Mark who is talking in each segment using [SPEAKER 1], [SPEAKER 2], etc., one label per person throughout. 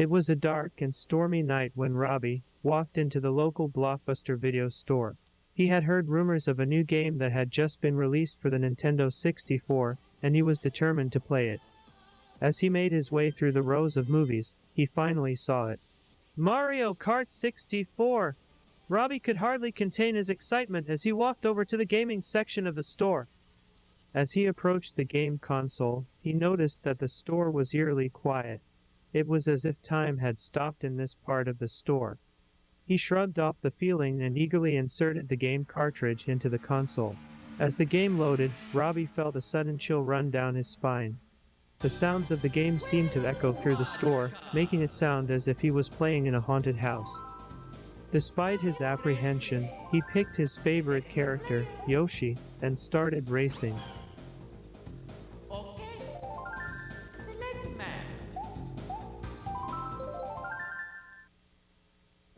[SPEAKER 1] It was a dark and stormy night when Robbie walked into the local Blockbuster video store. He had heard rumors of a new game that had just been released for the Nintendo 64, and he was determined to play it. As he made his way through the rows of movies, he finally saw it. Mario Kart 64! Robbie could hardly contain his excitement as he walked over to the gaming section of the store. As he approached the game console, he noticed that the store was eerily quiet. It was as if time had stopped in this part of the store. He shrugged off the feeling and eagerly inserted the game cartridge into the console. As the game loaded, Robbie felt a sudden chill run down his spine. The sounds of the game seemed to echo through the store, making it sound as if he was playing in a haunted house. Despite his apprehension, he picked his favorite character, Yoshi, and started racing.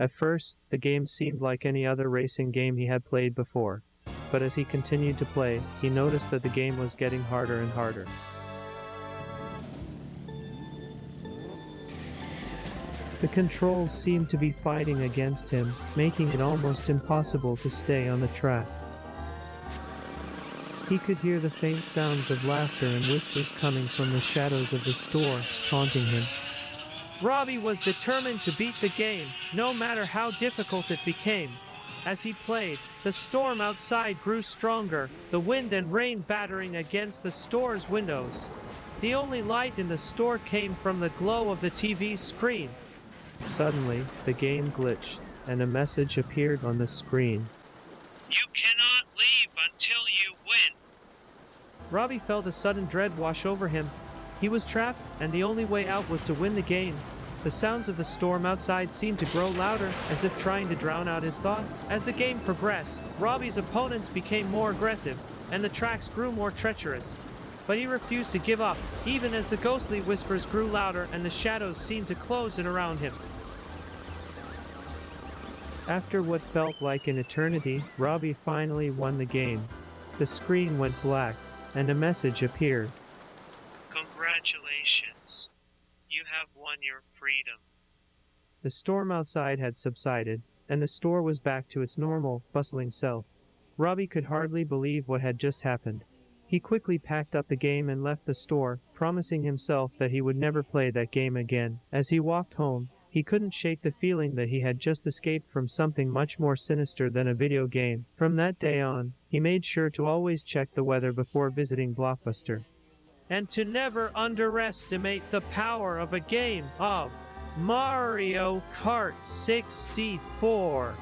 [SPEAKER 1] At first, the game seemed like any other racing game he had played before, but as he continued to play, he noticed that the game was getting harder and harder. The controls seemed to be fighting against him, making it almost impossible to stay on the track. He could hear the faint sounds of laughter and whispers coming from the shadows of the store, taunting him. Robbie was determined to beat the game, no matter how difficult it became. As he played, the storm outside grew stronger, the wind and rain battering against the store's windows. The only light in the store came from the glow of the TV's screen. Suddenly, the game glitched, and a message appeared on the screen.
[SPEAKER 2] You cannot leave until you win.
[SPEAKER 1] Robbie felt a sudden dread wash over him. He was trapped, and the only way out was to win the game. The sounds of the storm outside seemed to grow louder, as if trying to drown out his thoughts. As the game progressed, Robbie's opponents became more aggressive, and the tracks grew more treacherous. But he refused to give up, even as the ghostly whispers grew louder and the shadows seemed to close in around him. After what felt like an eternity, Robbie finally won the game. The screen went black, and a message appeared.
[SPEAKER 2] Congratulations. You have won your freedom.
[SPEAKER 1] The storm outside had subsided, and the store was back to its normal, bustling self. Robbie could hardly believe what had just happened. He quickly packed up the game and left the store, promising himself that he would never play that game again. As he walked home, he couldn't shake the feeling that he had just escaped from something much more sinister than a video game. From that day on, he made sure to always check the weather before visiting Blockbuster. And to never underestimate the power of a game of Mario Kart 64.